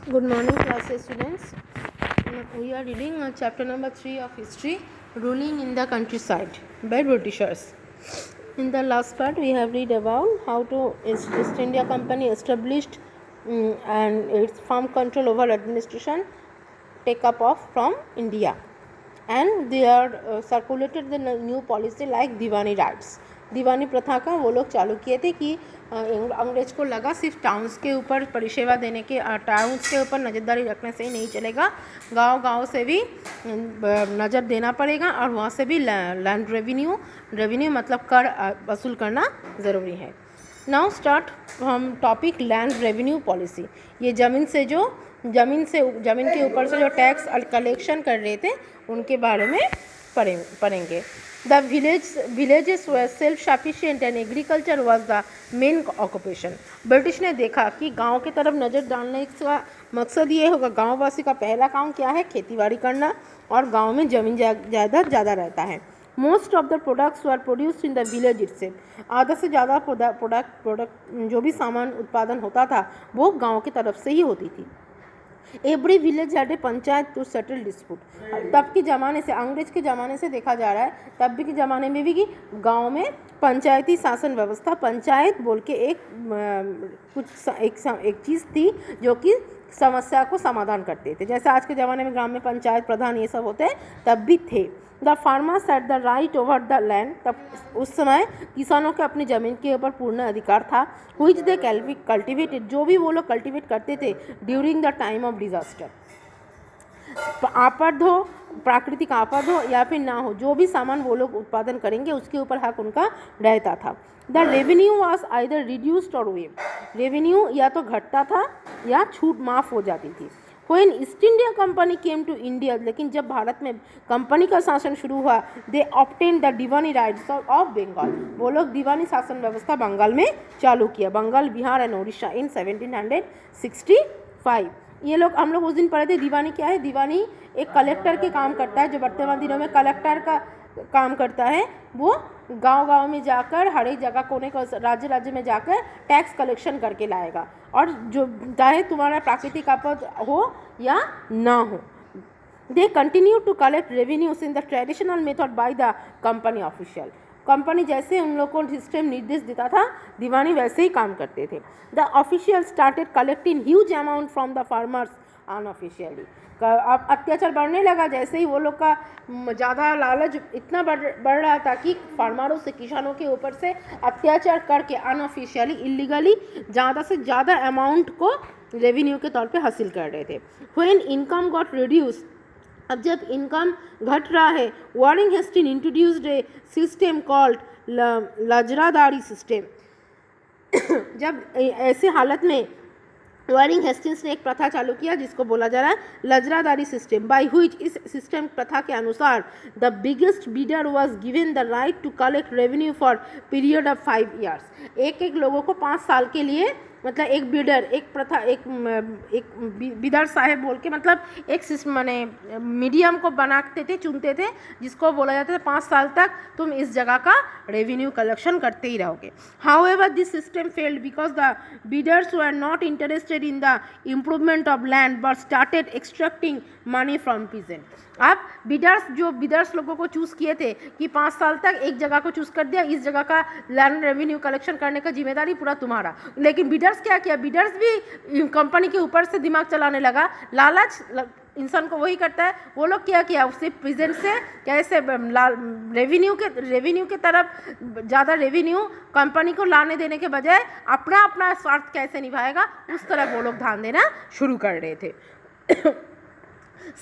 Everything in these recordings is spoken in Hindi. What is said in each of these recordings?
Good morning, class students. We are reading chapter number 3 of history, ruling in the countryside by Britishers. In the last part, we have read about how to East India Company established and its firm control over administration take up off from India, and they are circulated the new policy like Deewani rights. दीवानी प्रथा का वो लोग चालू किए थे कि अंग्रेज को लगा सिर्फ टाउन्स के ऊपर परिसेवा देने के टाउन्स के ऊपर नज़रदारी रखने से ही नहीं चलेगा, गांव से भी नज़र देना पड़ेगा और वहाँ से भी लैंड रेवेन्यू मतलब कर वसूल करना ज़रूरी है. नाउ स्टार्ट हम टॉपिक लैंड रेवेन्यू पॉलिसी. ये ज़मीन के ऊपर से जो टैक्स कलेक्शन कर रहे थे उनके बारे में पढ़ेंगे. The villages were self-sufficient and agriculture was the main occupation. British ने देखा कि गांव की तरफ नज़र डालने का मकसद ये होगा, गांववासी का पहला काम क्या है, खेतीबाड़ी करना, और गांव में ज़मीन जायदाद ज़्यादा रहता है. Most of the products were produced in the village itself. आधा से ज़्यादा प्रोडक्ट जो भी सामान उत्पादन होता था वो गाँव की तरफ से ही होती थी. Every village had a panchayat to settle dispute. तब के ज़माने से, अंग्रेज के ज़माने से देखा जा रहा है, तब भी के ज़माने में भी कि गांव में पंचायती शासन व्यवस्था, पंचायत बोल के एक चीज़ थी जो कि समस्या को समाधान करते थे. जैसे आज के ज़माने में ग्राम में पंचायत प्रधान ये सब होते हैं, तब भी थे. The farmers had the right over the land. तब उस समय किसानों के अपनी ज़मीन के ऊपर पूर्ण अधिकार था. व्हिच दे कल्टिवेटेड, जो भी वो लोग कल्टिवेट करते थे during the time of disaster. आपद हो, प्राकृतिक आपद हो या फिर ना हो, जो भी सामान वो लोग उत्पादन करेंगे उसके ऊपर हक उनका रहता था. The revenue was either reduced और वेव. रेवेन्यू या तो घटता था या छूट माफ़ हो जाती थी. When East India company came to India, लेकिन जब भारत में कंपनी का शासन शुरू हुआ, they obtain the diwani rights of Bengal. वो लोग दीवानी शासन व्यवस्था बंगाल में चालू किया, बंगाल, बिहार एंड उड़ीसा इन 1765. ये लोग, हम लोग उस दिन पढ़े थे दीवानी क्या है. दीवानी एक कलेक्टर के काम करता है, जो वर्तमान दिनों में कलेक्टर का काम करता है. वो गांव में जाकर हर एक जगह कोने को राज्य में जाकर टैक्स कलेक्शन करके लाएगा, और जो चाहे तुम्हारा प्राकृतिक आपद हो या ना हो. They continue to collect revenues in the traditional method by the company official. Company जैसे उन लोगों को सिस्टम निर्देश देता था, दीवानी वैसे ही काम करते थे. The official started collecting huge amount from the farmers unofficially. अब अत्याचार बढ़ने लगा, जैसे ही वो लोग का ज़्यादा लालच इतना बढ़ रहा था कि फार्मरों से, किसानों के ऊपर से अत्याचार करके अनऑफिशियली, इलीगली ज़्यादा से ज़्यादा अमाउंट को रेवेन्यू के तौर पे हासिल कर रहे थे. व्हेन इनकम गॉट रिड्यूस, अब जब इनकम घट रहा है, वॉरेन हेस्टिंग इंट्रोड्यूस्ड ए सिस्टम कॉल्ड लजरादारी सिस्टम. जब ऐसे हालत में वॉरेन हेस्टिंग्स ने एक प्रथा चालू किया जिसको बोला जा रहा है लजरादारी सिस्टम, बाय व्हिच, इस सिस्टम प्रथा के अनुसार the biggest bidder was given the right to collect revenue for period of 5 years. एक लोगों को 5 साल के लिए, मतलब एक बीडर, एक प्रथा, एक बीदर साहेब बोल के, मतलब एक माने मीडियम को बनाते थे, चुनते थे, जिसको बोला जाता था 5 साल तक तुम इस जगह का रेवेन्यू कलेक्शन करते ही रहोगे. However this system failed because the Bidder's were not interested in the improvement of land but started extracting money from peasant. अब बीडर्स लोगों को चूज़ किए थे कि 5 साल तक एक जगह को चूज़ कर दिया, इस जगह का लैंड रेवेन्यू कलेक्शन करने का जिम्मेदारी पूरा तुम्हारा. लेकिन बीडर्स क्या किया, बीडर्स भी कंपनी के ऊपर से दिमाग चलाने लगा. लालच इंसान को वही करता है. वो लोग क्या किया, उससे प्रेजेंट से कैसे रेवेन्यू के तरफ ज़्यादा रेवेन्यू कंपनी को लाने देने के बजाय अपना स्वार्थ कैसे निभाएगा, उस तरफ वो लोग ध्यान देना शुरू कर रहे थे.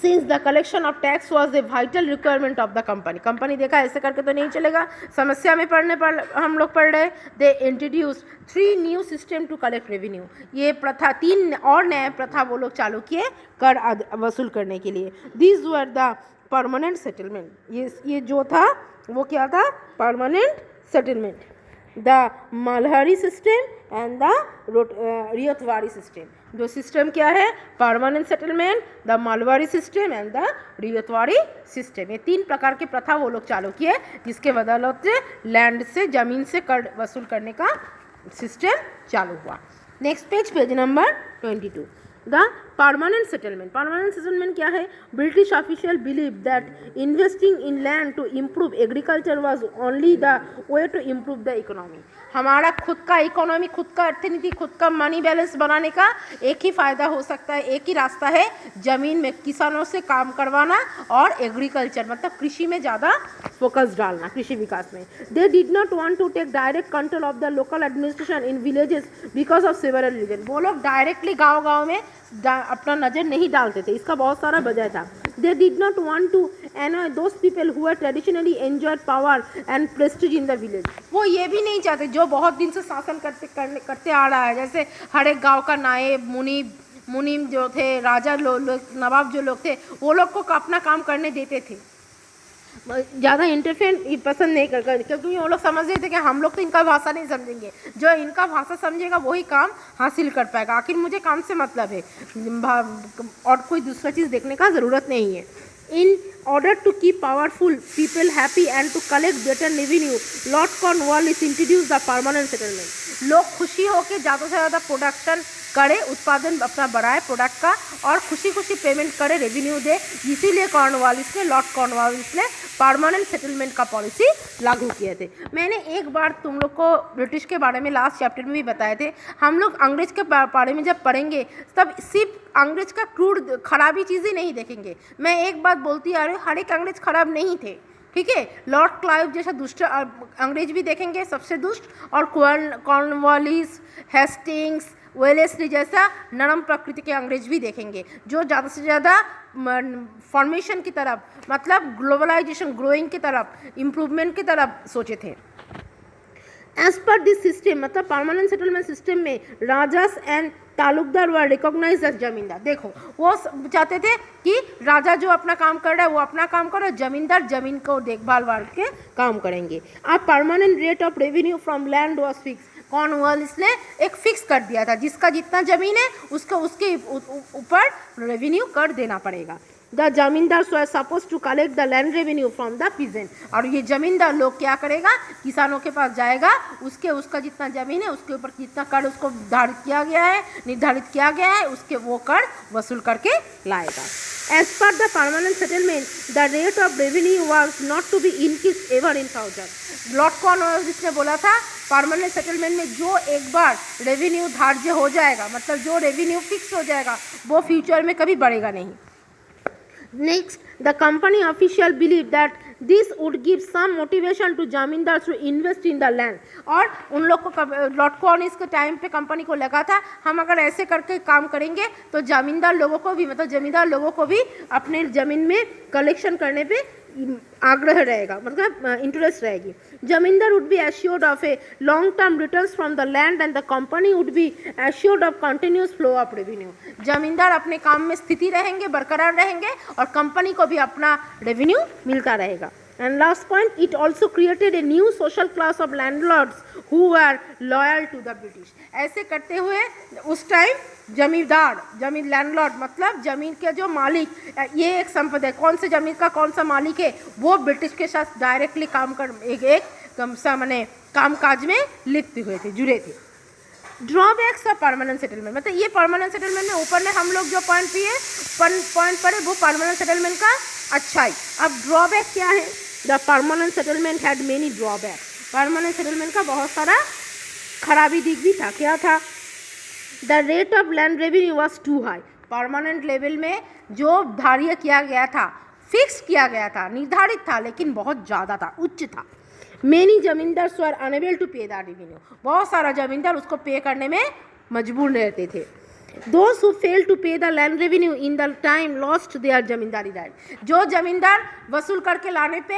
Since the collection of tax was a vital requirement of the company. Company देखा ऐसे करके तो नहीं चलेगा, समस्या में पड़ने पर हम लोग पढ़ रहे. They introduced 3 new system to collect revenue. ये प्रथा, 3 और नए प्रथा वो लोग चालू किए कर वसूल करने के लिए. These were the permanent settlement. ये जो था वो क्या था, permanent settlement. The Mahalwari system and the Ryotwari system. दो सिस्टम क्या है, permanent settlement, the Mahalwari system and the Ryotwari system. ये 3 प्रकार के प्रथा वो लोग चालू किए, जिसके बदौलत से लैंड से, ज़मीन से कर वसूल करने का सिस्टम चालू हुआ. Next page number 22. The permanent settlement क्या है? British official believe that investing in land to improve agriculture was only the way to improve the economy. हमारा खुद का इकोनॉमी, खुद का अर्थनीति, खुद का मनी बैलेंस बनाने का एक ही फ़ायदा हो सकता है, एक ही रास्ता है, ज़मीन में किसानों से काम करवाना और एग्रीकल्चर मतलब कृषि में ज़्यादा फोकस डालना, कृषि विकास में। They did not want to take direct control of the local administration in villages because of several reason. वो लोग डायरेक्टली गाँव में अपना नज़र नहीं डालते थे, इसका बहुत सारा वजह था। They did not want to annoy those people who had traditionally enjoyed power and prestige in the village। वो ये भी नहीं चाहते जो बहुत दिन से शासन करते आ रहा है, जैसे हर एक गांव का नायब, मुनीम जो थे, राजा नवाब जो लोग थे, वो लोग को अपना काम करने देते थे, ज़्यादा इंटरफेयर पसंद नहीं कर, क्योंकि वो लोग समझते थे कि हम लोग तो इनका भाषा नहीं समझेंगे, जो इनका भाषा समझेगा वही काम हासिल कर पाएगा। आखिर मुझे काम से मतलब है और कोई दूसरा चीज़ देखने का ज़रूरत नहीं है। In order to keep powerful people happy and to collect better revenue, Lord Cornwallis introduced the permanent settlement। लोग खुशी होकर ज़्यादा से ज़्यादा प्रोडक्शन करे, उत्पादन अपना बढ़ाए प्रोडक्ट का और खुशी खुशी पेमेंट करे, रेवेन्यू दे, इसीलिए लॉर्ड कॉर्नवालिस ने परमानेंट सेटलमेंट का पॉलिसी लागू किए थे। मैंने एक बार तुम लोग को ब्रिटिश के बारे में लास्ट चैप्टर में भी बताए थे। हम लोग अंग्रेज के बारे में जब पढ़ेंगे तब सिर्फ अंग्रेज का क्रूड खराबी चीज़ें नहीं देखेंगे। मैं एक बात बोलती आ रही हूँ, हर एक अंग्रेज खराब नहीं थे, ठीक है। लॉर्ड क्लाइव जैसा दुष्ट अंग्रेज भी देखेंगे, सबसे दुष्ट, और कॉर्नवालिस, हेस्टिंग्स, वेलेस्ली जैसा नरम प्रकृति के अंग्रेज भी देखेंगे, जो ज़्यादा से ज़्यादा फॉर्मेशन की तरफ, मतलब ग्लोबलाइजेशन, ग्रोइंग की तरफ, इम्प्रूवमेंट की तरफ सोचे थे। एज पर दिस सिस्टम, मतलब परमानेंट सेटलमेंट सिस्टम में rajas and taluqdar were recognise as zamindar. देखो वो चाहते थे कि राजा जो अपना काम कर रहा है वो अपना काम करे, जमींदार जमीन को देखभाल वाल के काम करेंगे। अब permanent rate of revenue from land was fix. Cornwallis ने एक फिक्स कर दिया था, जिसका जितना ज़मीन है उसके ऊपर रेवेन्यू कर देना पड़ेगा। The zamindar were suppose to collect the land revenue from the peasant. और ये जमींदार लोग क्या करेगा, किसानों के पास जाएगा, उसका जितना ज़मीन है उसके ऊपर जितना कर उसको निर्धारित किया गया है उसके वो कर वसूल करके लाएगा। As per the permanent settlement, the rate of revenue was not to be increased ever in future। Lord Cornwallis ने बोला था परमानेंट सेटलमेंट में जो एक बार रेवेन्यू धार्य हो जाएगा, मतलब जो रेवेन्यू फिक्स हो जाएगा, वो फ्यूचर में कभी बढ़ेगा नहीं। Next, the company official believed that this would give some motivation to जमींदार to invest in the land। और उन लोग को लॉर्ड कॉर्नवालिस के टाइम पे कंपनी को लगा था हम अगर ऐसे करके काम करेंगे तो जमींदार लोगों को भी, मतलब जमींदार लोगों को भी अपने ज़मीन में कलेक्शन करने पे आग्रह रहेगा, मतलब इंटरेस्ट रहेगी। जमींदार would be assured of a long term returns from the land and the company would be assured of continuous flow of revenue. जमींदार अपने काम में स्थिति रहेंगे, बरकरार रहेंगे और कंपनी को भी अपना रेवेन्यू मिलता रहेगा। And last point, it also created a new social class of landlords who were loyal to the British। ऐसे करते हुए उस टाइम जमीन लैंडलॉर्ड मतलब ज़मीन के जो मालिक, ये एक संपदा है, कौन से ज़मीन का कौन सा मालिक है वो ब्रिटिश के साथ डायरेक्टली काम काज में लिप्त हुए थे, जुड़े थे। ड्रॉबैक्स ऑफ परमानेंट सेटलमेंट, मतलब ये परमानेंट सेटलमेंट में ऊपर में हम लोग जो पॉइंट पढ़े वो परमानेंट सेटलमेंट का अच्छाई। अब ड्रॉबैक क्या है? The permanent settlement had many drawback. Permanent settlement का बहुत सारा खराबी दिख भी था। क्या था? The rate of land revenue was too high. Permanent level में जो धार्य किया गया था, फिक्स किया गया था, निर्धारित था, लेकिन बहुत ज़्यादा था, उच्च था। मेनी जमींदार वर अनेबल टू पे द रेवेन्यू। बहुत सारा जमींदार उसको पे करने में मजबूर रहते थे। Those who failed to pay the land revenue in the time lost their zamindari right. जो जमींदार वसूल करके लाने पे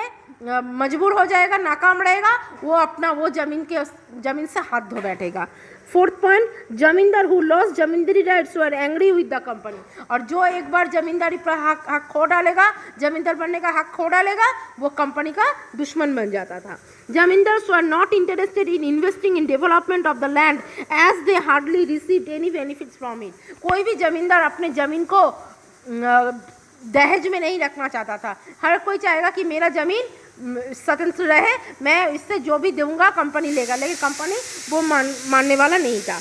मजबूर हो जाएगा, नाकाम रहेगा, वो जमीन से हाथ धो बैठेगा। फोर्थ पॉइंट, जमींदार who loss zamindari rights were angry with the company. और जो एक बार जमींदारी पर हक खो डालेगा, जमींदार बनने का हक खो डालेगा, वो कंपनी का दुश्मन बन जाता था। Zamindars were not interested in investing in development of the land as they hardly received any benefits from it. कोई भी जमींदार अपने ज़मीन को दहेज में नहीं रखना चाहता था। हर कोई चाहेगा कि मेरा ज़मीन स्वतंत्र रहे, मैं इससे जो भी दूंगा कंपनी लेगा, लेकिन कंपनी वो मानने वाला नहीं था।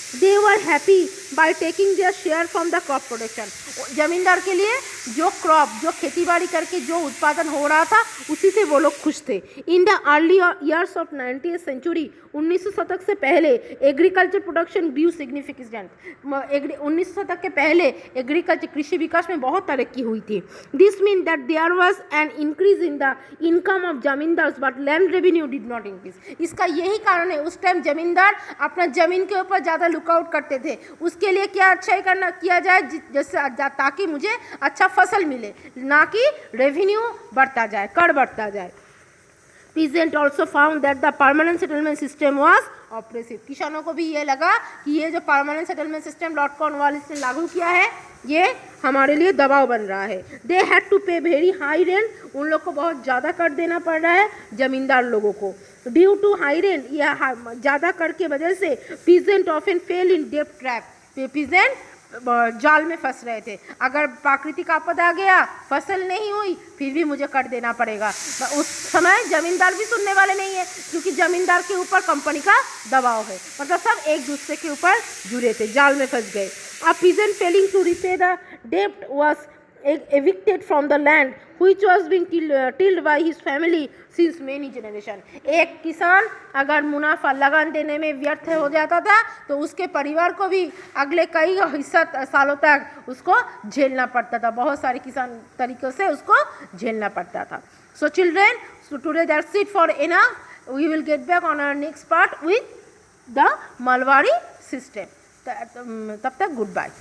They were happy by taking their share from the crop production. Zamindar के लिए जो क्रॉप, जो खेती बाड़ी करके जो उत्पादन हो रहा था उसी से वो लोग खुश थे। In the early years of 19th century, 19वीं शतक से पहले एग्रीकल्चर प्रोडक्शन ग्रू सिग्निफिकेंट। 19वीं शतक के पहले एग्रीकल्चर, कृषि विकास में बहुत तरक्की हुई थी। This mean that there was an increase in the income of zamindars but land revenue did not increase. इसका यही कारण है, उस टाइम जमींदार अपना जमीन के ऊपर ज़्यादा लुकआउट करते थे। उसके लिए क्या अच्छा करना किया जाए जैसे ताकि मुझे अच्छा फसल मिले, ना कि रेवेन्यू बढ़ता जाए, कर बढ़ता जाए। Peasant also found that the permanent settlement system was oppressive। किसानों को भी ये लगा कि ये जो permanent settlement system Lord Cornwallis ने लागू किया है ये हमारे लिए दबाव बन रहा है। दे हैड टू पे वेरी हाई रेंट, उन लोग को बहुत ज़्यादा कर देना पड़ रहा है जमींदार लोगों को। ड्यू टू हाई रेंट, यह ज़्यादा कर के वजह से पीजेंट ऑफन फेल इन डेब्ट ट्रैप। पीजेंट जाल में फंस रहे थे, अगर प्राकृतिक आपदा आ गया, फसल नहीं हुई, फिर भी मुझे कर देना पड़ेगा। उस समय जमींदार भी सुनने वाले नहीं है, क्योंकि जमींदार के ऊपर कंपनी का दबाव है, मतलब सब एक दूसरे के ऊपर जुड़े थे, जाल में फंस गए। A peasant failing to repay the debt was evicted from the land which was being tilled by his family since many generation। एक किसान अगर मुनाफा लगान देने में व्यर्थ हो जाता था तो उसके परिवार को भी अगले कई हिस्सा सालों तक उसको झेलना पड़ता था, बहुत सारे किसान तरीक़ों से उसको झेलना पड़ता था। So children, so today that's it for enough. We will get back on our next part with the Malwari system। तब तक गुड बाय।